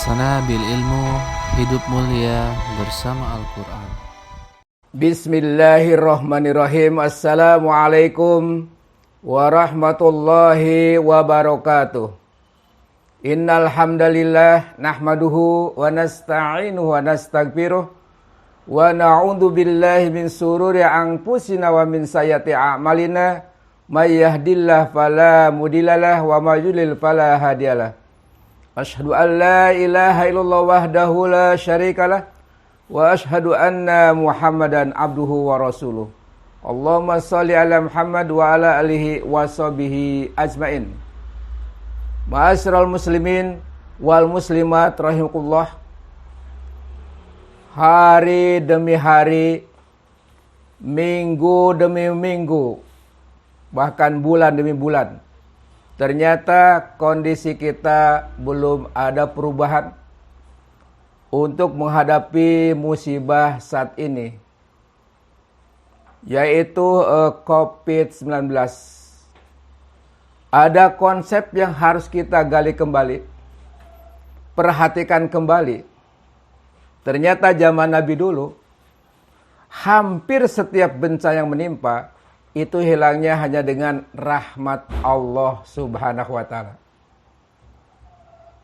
Laksana bil ilmu, hidup mulia bersama Al-Quran. Bismillahirrahmanirrahim. Assalamualaikum warahmatullahi wabarakatuh. Innal hamdalillah nahmaduhu wa nasta'inuhu wa nastaghfiruh wa na'udzu billahi min sururi anfusina wa min sayyiati a'malina may yahdihillahu fala mudhillalah wa may yudlil fala hadiyalah. Asyhadu an la ilaha illallah wahdahu la syarikalah wa asyhadu anna Muhammadan abduhu wa rasuluh. Allahumma shalli ala Muhammad wa ala alihi wa sahbihi ajmain. Ma'asyiral muslimin wal muslimat rahimakumullah. Hari demi hari, minggu demi minggu, bahkan bulan demi bulan, ternyata kondisi kita belum ada perubahan untuk menghadapi musibah saat ini, yaitu COVID-19. Ada konsep yang harus kita gali kembali, perhatikan kembali. Ternyata zaman Nabi dulu, hampir setiap bencana yang menimpa, itu hilangnya hanya dengan rahmat Allah Subhanahu wa ta'ala.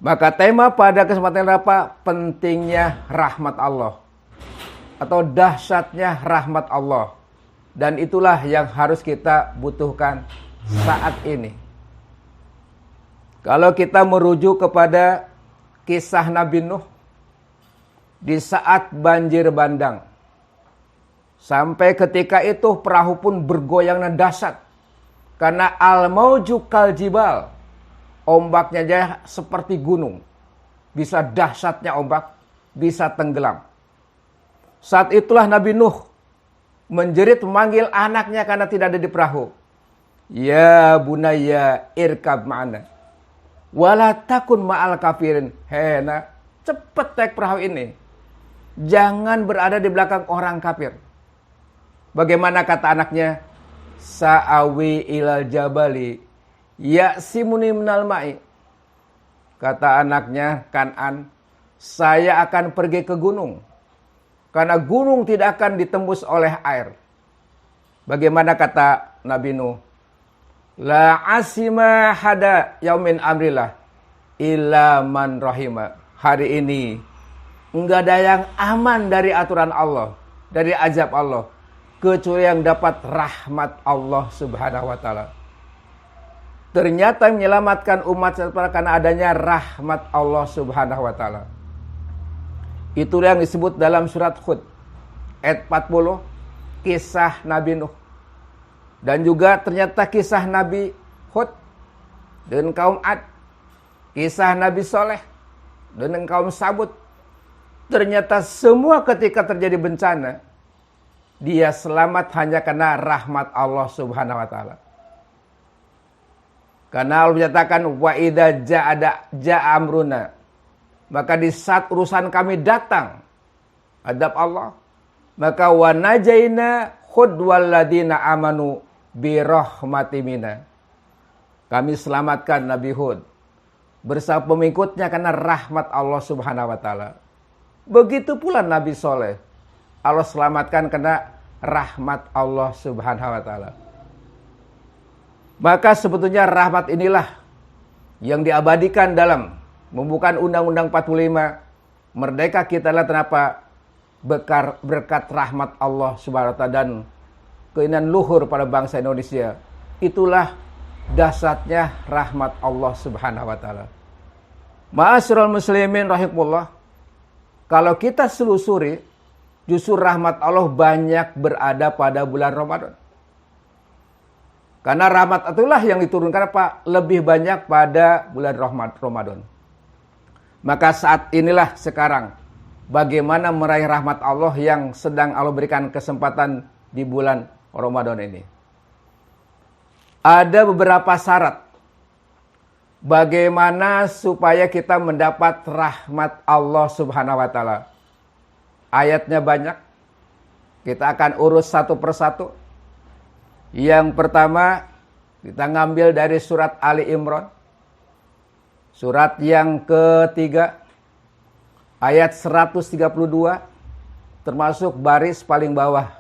Maka tema pada kesempatan ini apa? Pentingnya rahmat Allah atau dahsyatnya rahmat Allah. Dan itulah yang harus kita butuhkan saat ini. Kalau kita merujuk kepada kisah Nabi Nuh di saat banjir bandang, sampai ketika itu perahu pun bergoyang dan dahsyat. Karena al-mauju kal jibal. Ombaknya aja seperti gunung. Bisa dahsyatnya ombak, bisa tenggelam. Saat itulah Nabi Nuh menjerit memanggil anaknya karena tidak ada di perahu. Ya bunayya irkab ma'ana. Wala takun ma'al kafirin. Hei nak, cepet naik perahu ini. Jangan berada di belakang orang kafir. Bagaimana kata anaknya? Sa'awi ilal jabali ya'simuni minal ma'i. Kata anaknya Kan'an, saya akan pergi ke gunung. Karena gunung tidak akan ditembus oleh air. Bagaimana kata Nabi Nuh? La asima hada yaumin amrillah illa man rahimah. Hari ini enggak ada yang aman dari aturan Allah, dari azab Allah, kecuali yang dapat rahmat Allah Subhanahu wa ta'ala. Ternyata menyelamatkan umat karena adanya rahmat Allah Subhanahu wa ta'ala. Itulah yang disebut dalam surat Hud ayat 40, kisah Nabi Nuh. Dan juga ternyata kisah Nabi Hud dan kaum Ad, kisah Nabi Soleh dan kaum Samud. Ternyata semua ketika terjadi bencana, dia selamat hanya karena rahmat Allah Subhanahu wa ta'ala. Karena Allah menyatakan wa idza ja'a amruna, maka di saat urusan kami datang adab Allah, maka wa najaina hud walladzina amanu bi rahmati minna. Kami selamatkan Nabi Hud bersama pengikutnya karena rahmat Allah Subhanahu wa ta'ala. Begitu pula Nabi Soleh, Allah selamatkan karena rahmat Allah Subhanahu wa ta'ala. Maka sebetulnya rahmat inilah yang diabadikan dalam pembukaan Undang-Undang 45. Merdeka kita adalah kenapa? Berkat rahmat Allah Subhanahu wa ta'ala dan keinginan luhur pada bangsa Indonesia. Itulah dahsyatnya rahmat Allah Subhanahu wa ta'ala. Ma'asyiral muslimin rahimakumullah. Kalau kita selusuri, justru rahmat Allah banyak berada pada bulan Ramadan. Karena rahmat itulah yang diturunkan apa? Lebih banyak pada bulan Ramadan. Maka saat inilah sekarang, bagaimana meraih rahmat Allah yang sedang Allah berikan kesempatan di bulan Ramadan ini. Ada beberapa syarat bagaimana supaya kita mendapat rahmat Allah Subhanahu wa ta'ala. Ayatnya banyak. Kita akan urus satu persatu. Yang pertama, kita ngambil dari surat Ali Imran. Surat yang ketiga. ayat 132, termasuk baris paling bawah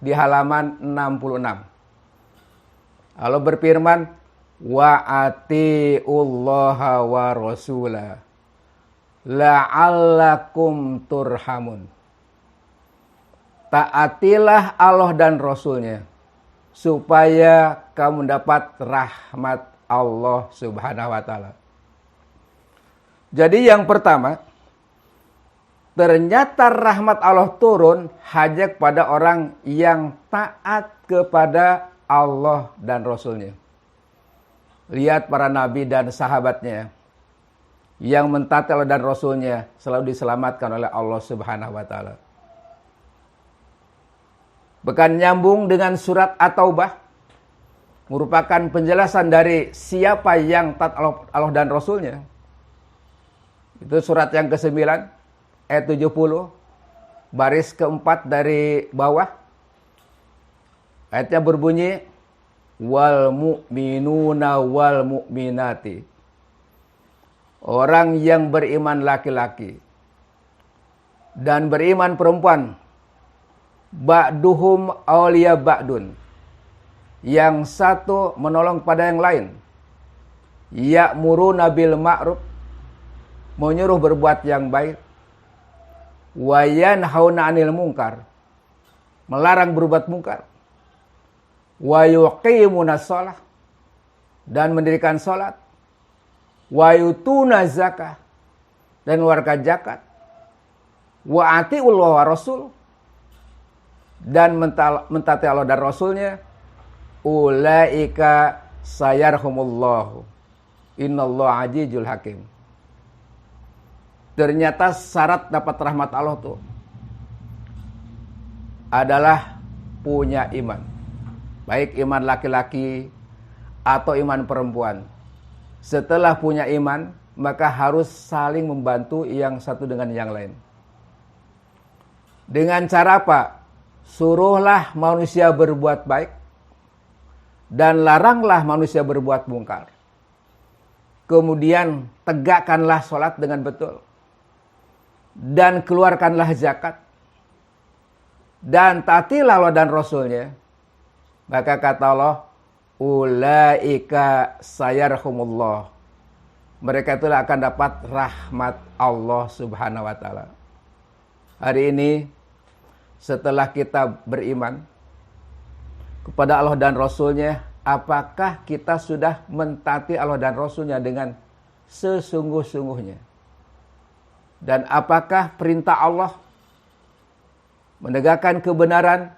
di halaman 66. Allah berfirman, wa atiullaha wa rasulah la'allakum turhamun. Taatilah Allah dan Rasulnya supaya kamu dapat rahmat Allah Subhanahu wa taala. Jadi yang pertama, ternyata rahmat Allah turun hanya kepada orang yang taat kepada Allah dan Rasulnya. Lihat para nabi dan sahabatnya yang mentaati Allah dan Rasulnya selalu diselamatkan oleh Allah Subhanahu wa taala. Bahkan nyambung dengan surat At-Taubah, merupakan penjelasan dari siapa yang taat Allah dan Rasulnya. Itu surat yang ke-9 ayat 70, baris keempat dari bawah. Ayatnya berbunyi, wal mu'minuna wal mu'minati. Orang yang beriman laki-laki dan beriman perempuan, ba'duhum awliya ba'dun. Yang satu menolong pada yang lain. Ya'muruna bil ma'ruf, menyuruh berbuat yang baik. Wa yanhauna 'anil munkar, melarang berbuat mungkar. Wa yuqimuna shalah, dan mendirikan salat. Wa yutuna zakah, dan mengeluarkan zakat. Wa atiullah wa rasul, dan mentaati Allah dan Rasulnya. Ulaika sayarhumullahu, innallaha azizul hakim. Ternyata syarat dapat rahmat Allah itu adalah punya iman. Baik iman laki-laki atau iman perempuan. Setelah punya iman, maka harus saling membantu yang satu dengan yang lain. Dengan cara apa? Suruhlah manusia berbuat baik dan laranglah manusia berbuat mungkar. Kemudian tegakkanlah sholat dengan betul dan keluarkanlah zakat dan taatilah Allah dan Rasulnya. Maka kata Allah, ulaika sayarhumullah, mereka itulah akan dapat rahmat Allah Subhanahu wa taala. Hari ini setelah kita beriman kepada Allah dan Rasulnya, apakah kita sudah mentaati Allah dan Rasulnya dengan sesungguh-sungguhnya? Dan apakah perintah Allah menegakkan kebenaran,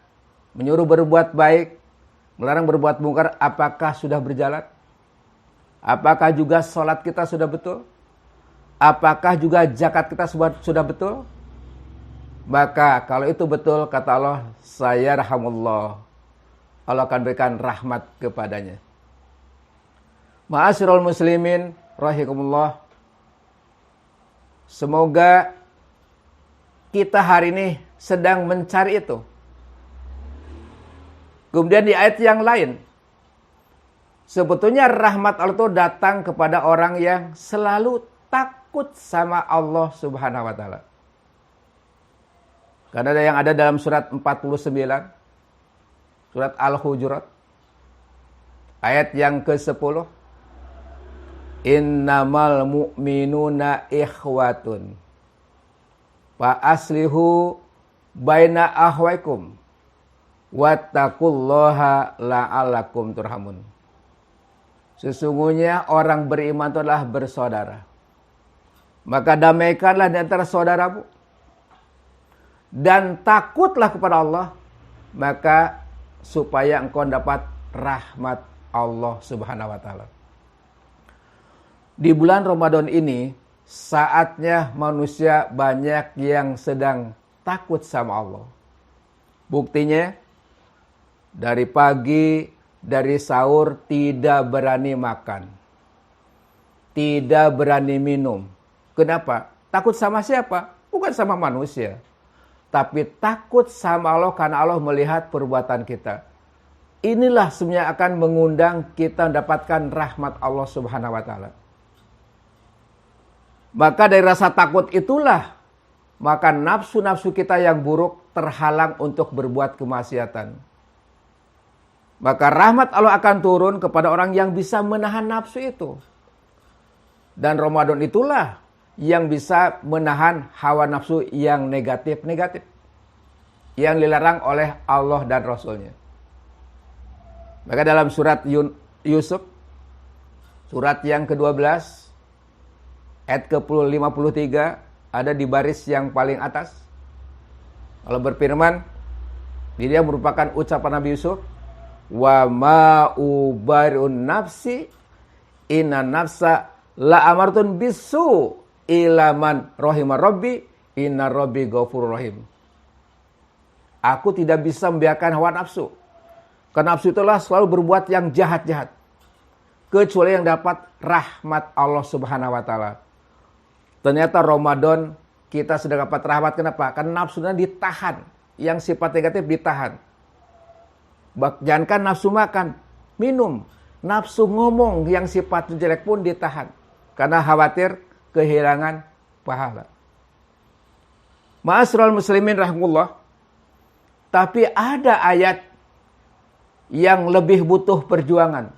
menyuruh berbuat baik, melarang berbuat mungkar, apakah sudah berjalan? Apakah juga sholat kita sudah betul? Apakah juga zakat kita sudah betul? Maka kalau itu betul, kata Allah, sayarhamullah, Allah akan berikan rahmat kepadanya. Ma'asyiral muslimin rahimakumullah. Semoga kita hari ini sedang mencari itu. Kemudian di ayat yang lain, sebetulnya rahmat Allah itu datang kepada orang yang selalu takut sama Allah Subhanahu wa taala. Karena ada yang ada dalam surat 49, surat Al-Hujurat, ayat yang ke-10. Innamal mu'minuna ikhwatun fa aslihu baina ahwaikum wattaqullaha la'allakum turhamun. Sesungguhnya orang beriman itu adalah bersaudara. Maka damaikanlah di antara saudaramu dan takutlah kepada Allah, maka supaya engkau dapat rahmat Allah Subhanahu wa taala. Di bulan Ramadan ini saatnya manusia banyak yang sedang takut sama Allah. Buktinya dari pagi, dari sahur tidak berani makan, tidak berani minum. Kenapa? Takut sama siapa? Bukan sama manusia, tapi takut sama Allah karena Allah melihat perbuatan kita. Inilah sebenarnya akan mengundang kita mendapatkan rahmat Allah Subhanahu wa taala. Maka dari rasa takut itulah maka nafsu-nafsu kita yang buruk terhalang untuk berbuat kemaksiatan. Maka rahmat Allah akan turun kepada orang yang bisa menahan nafsu itu. Dan Ramadan itulah yang bisa menahan hawa nafsu yang negatif-negatif. Yang dilarang oleh Allah dan Rasulnya. Maka dalam surat Yusuf, surat yang ke-12, ayat ke-53, ada di baris yang paling atas. Allah berfirman, dia merupakan ucapan Nabi Yusuf, wa ma ubari'un nafsi inna nafsa la amartun bisu ilaman rahimah rabbi inna rabbi ghafurur rahim. Aku tidak bisa membiarkan hawa nafsu. Karena nafsu itulah selalu berbuat yang jahat-jahat. Kecuali yang dapat rahmat Allah Subhanahu wa taala. Ternyata Ramadan kita sudah dapat rahmat. Kenapa? Karena nafsunya ditahan. Yang sifat negatif ditahan. Jangankan nafsu makan, minum. Nafsu ngomong yang sifat jelek pun ditahan. Karena khawatir kehilangan pahala. Ma'asyiral muslimin rahimahullah. Tapi ada ayat yang lebih butuh perjuangan.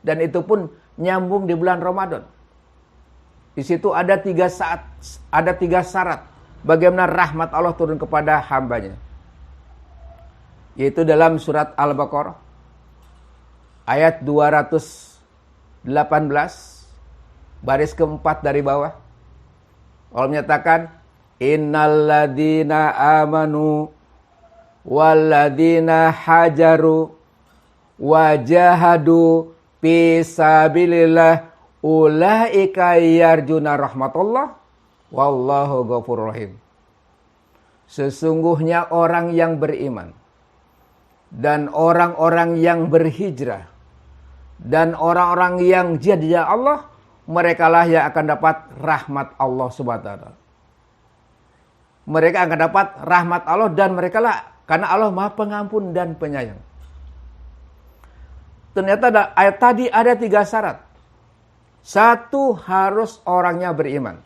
Dan itu pun nyambung di bulan Ramadan. Di situ ada 3 syarat bagaimana rahmat Allah turun kepada hambanya. Yaitu dalam surat Al-Baqarah ayat 218 baris keempat dari bawah. Allah menyatakan innalladzina amanu walladzina hajaru wajahadu fisabilillah ulaika yarjuna rahmatullah wallahu ghafurur rahim. Sesungguhnya orang yang beriman dan orang-orang yang berhijrah dan orang-orang yang jihad di jalan Allah, merekalah yang akan dapat rahmat Allah Subhanahu wa taala. Mereka akan dapat rahmat Allah dan merekalah, karena Allah Maha Pengampun dan Penyayang. Ternyata ayat tadi ada 3 syarat. 1, harus orangnya beriman.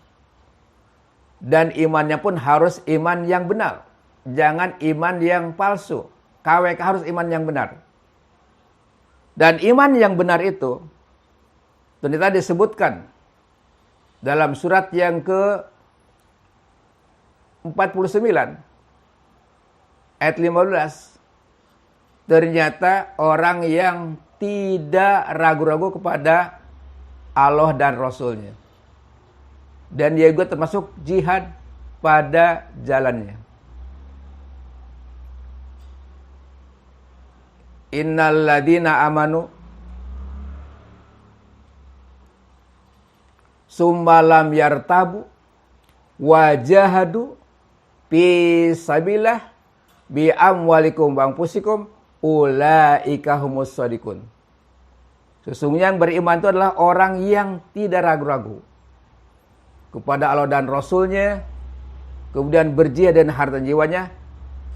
Dan imannya pun harus iman yang benar. Jangan iman yang palsu. KWK harus iman yang benar. Dan iman yang benar itu ternyata disebutkan dalam surat yang ke-49 ayat 15. Ternyata orang yang tidak ragu-ragu kepada Allah dan Rasulnya. Dan dia juga termasuk jihad pada jalannya. Innalladzina amanu summa lam yartabu wajahadu fi sabilillah bi amwalikum wa anfusikum ulaika humus shadiqun. Sesungguhnya yang beriman itu adalah orang yang tidak ragu-ragu kepada Allah dan Rasulnya, kemudian berjihad dan harta jiwanya,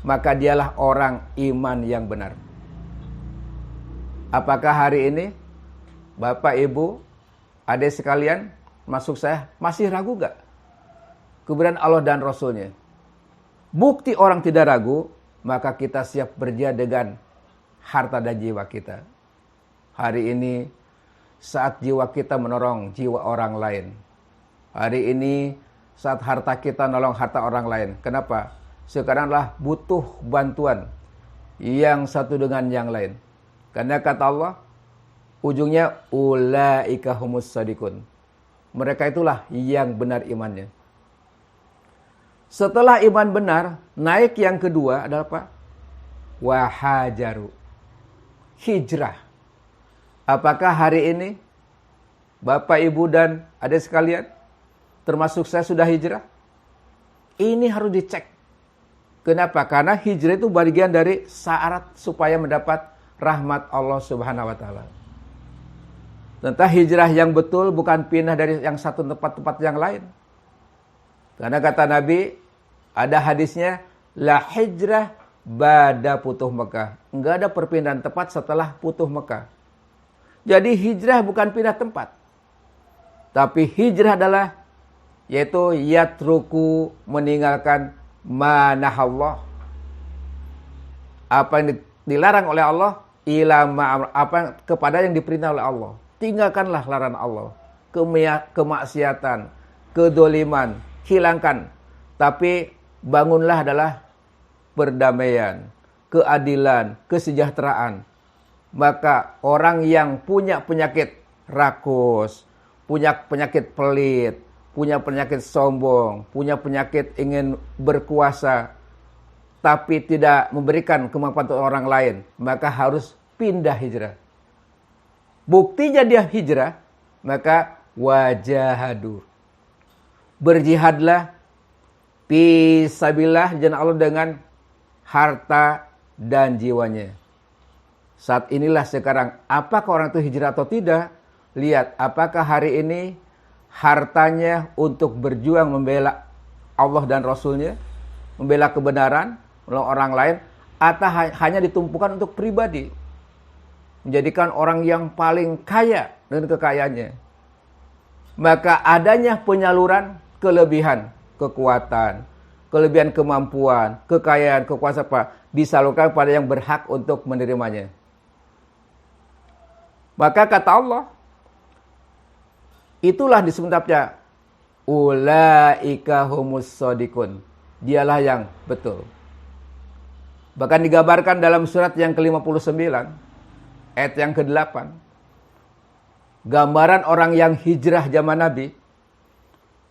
maka dialah orang iman yang benar. Apakah hari ini Bapak, Ibu, adik sekalian, masuk saya, masih ragu gak kebenaran Allah dan Rasulnya? Bukti orang tidak ragu, maka kita siap berjihad dengan harta dan jiwa kita. Hari ini saat jiwa kita menolong jiwa orang lain. Hari ini saat harta kita menolong harta orang lain. Kenapa? Sekaranglah butuh bantuan yang satu dengan yang lain. Karena kata Allah, ujungnya ulaika humus shadiqun. Mereka itulah yang benar imannya. Setelah iman benar, naik yang kedua adalah apa? Wahajaru. Hijrah. Apakah hari ini Bapak, Ibu, dan adik sekalian, termasuk saya, sudah hijrah? Ini harus dicek. Kenapa? Karena hijrah itu bagian dari syarat supaya mendapat rahmat Allah Subhanahu wa taala. Tentang hijrah yang betul bukan pindah dari yang satu tempat-tempat yang lain. Karena kata Nabi, ada hadisnya, la hijrah ba'da futuh Mekah. Enggak ada perpindahan tempat setelah futuh Mekah. Jadi hijrah bukan pindah tempat. Tapi hijrah adalah yaitu yatruku, meninggalkan manahallah, apa yang dilarang oleh Allah, ila apa kepada yang diperintah oleh Allah. Tinggalkanlah larangan Allah, kemaksiatan, kedoliman, hilangkan. Tapi bangunlah adalah perdamaian, keadilan, kesejahteraan. Maka orang yang punya penyakit rakus, punya penyakit pelit, punya penyakit sombong, punya penyakit ingin berkuasa, tapi tidak memberikan kemampuan untuk orang lain, maka harus pindah hijrah. Buktinya dia hijrah, maka wajahadu, berjihadlah fisabilillah jalan Allah dengan harta dan jiwanya. Saat inilah sekarang, apakah orang itu hijrah atau tidak? Lihat, apakah hari ini hartanya untuk berjuang membela Allah dan Rasulnya, membela kebenaran, menolong orang lain, atau hanya ditumpukan untuk pribadi, menjadikan orang yang paling kaya dengan kekayaannya. Maka adanya penyaluran kelebihan, kekuatan, kelebihan kemampuan, kekayaan, kekuasaan disalurkan pada yang berhak untuk menerimanya. Maka kata Allah, itulah disebutnya ulaika humus shadiqun. Dialah yang betul. Bahkan digambarkan dalam surat yang ke-59 ayat yang ke-8. Gambaran orang yang hijrah zaman Nabi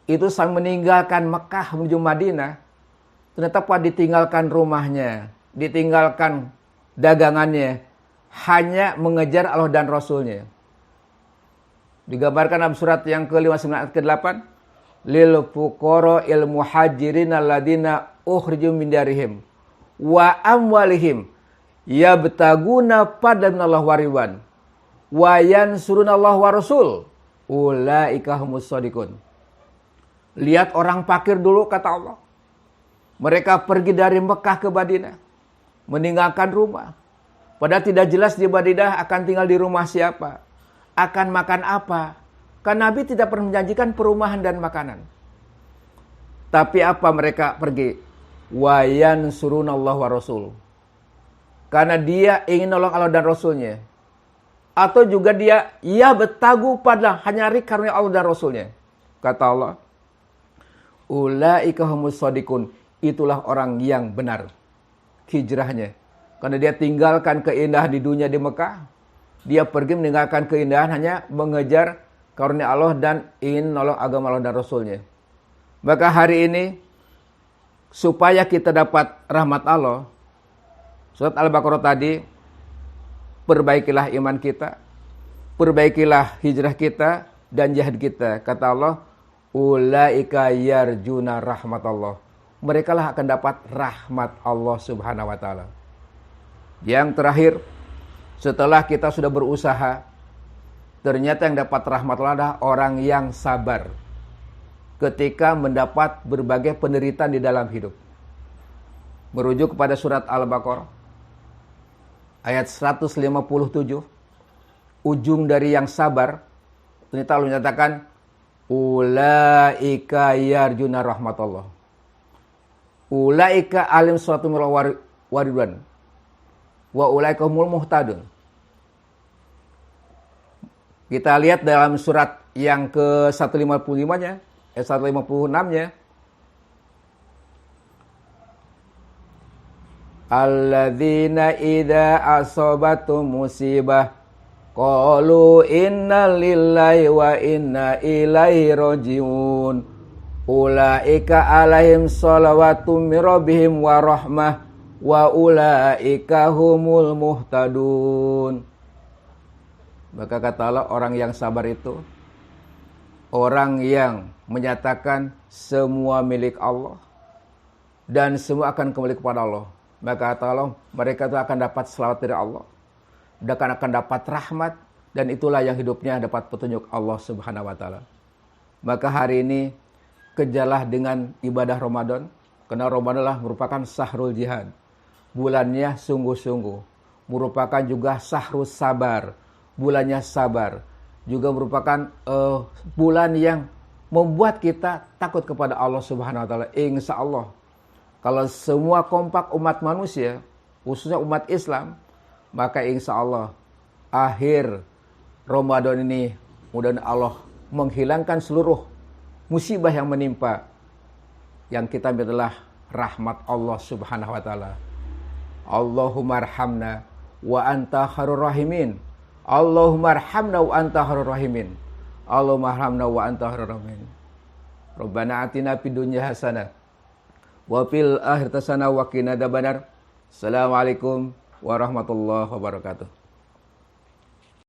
itu sang meninggalkan Mekah menuju Madinah, ternyata ditinggalkan rumahnya, ditinggalkan dagangannya, hanya mengejar Allah dan Rasulnya. Digambarkan dalam surat yang ke-59 ayat ke-8, lil fuqara il muhajirin alladziina ukhriju min darihim wa amwalihim yabtaguna fadlan wa ridwan wa yansurunallaha wa rasul ulaika humus shadiqun. Lihat orang fakir dulu, kata Allah. Mereka pergi dari Mekah ke Madinah, meninggalkan rumah. Padahal tidak jelas di Madinah akan tinggal di rumah siapa, akan makan apa. Karena Nabi tidak pernah menjanjikan perumahan dan makanan. Tapi apa mereka pergi? Wa yansurunallahu wa rasul. Karena dia ingin nolong Allah dan Rasulnya. Atau juga dia betagu pada hanya karunia Allah dan Rasulnya. Kata Allah, ulaika humus shadiqun. Itulah orang yang benar hijrahnya. Karena dia tinggalkan keindahan di dunia di Mekah. Dia pergi meninggalkan keindahan hanya mengejar karunia Allah dan ingin nolong agama Allah dan Rasulnya. Maka hari ini, supaya kita dapat rahmat Allah, surat Al-Baqarah tadi, perbaikilah iman kita, perbaikilah hijrah kita dan jihad kita. Kata Allah, ulaika yarjuna rahmatallah. Mereka lah akan dapat rahmat Allah subhanahu wa ta'ala. Yang terakhir, setelah kita sudah berusaha, ternyata yang dapat rahmat Allah adalah orang yang sabar ketika mendapat berbagai penderitaan di dalam hidup. Merujuk kepada surat Al-Baqarah ayat 157, ujung dari yang sabar, ternyata Allah menyatakan ulaika yarjuna rahmatullah. Ulaika alim suatu waridwan wa ulaika humul muhtadun. Kita lihat dalam surat yang ke-155-nya, 156-nya. Alladzina idza asabatum musibah qalu inna lillahi wa inna ilaihi rajiun. Ulaika alaihim shalawatum mir rabbihim wa rahmah wa ulaika humul muhtadun. Maka kata Allah, orang yang sabar itu orang yang menyatakan semua milik Allah dan semua akan kembali kepada Allah. Maka kata Allah, mereka itu akan dapat selawat dari Allah, dan akan dapat rahmat, dan itulah yang hidupnya dapat petunjuk Allah subhanahu wa ta'ala. Maka hari ini kejarlah dengan ibadah Ramadan, karena Ramadan adalah merupakan syahrul jihad. Bulannya sungguh-sungguh, merupakan juga syahrul sabar, bulannya sabar, juga merupakan bulan yang membuat kita takut kepada Allah Subhanahu wa taala. Insya Allah kalau semua kompak umat manusia, khususnya umat Islam, maka insya Allah akhir Ramadan ini mudah-mudahan Allah menghilangkan seluruh musibah yang menimpa. Yang kita minta adalah rahmat Allah Subhanahu wa taala. Allahumma arhamna wa anta khairur rahimin. Allahumma arhamna wa anta khairur rahimin. Allahumma arhamna wa anta khairur rahimin. Rabbana atina fid dunya hasanah wa fil akhirati hasanah wa qina adzabannar. Assalamualaikum warahmatullahi wabarakatuh.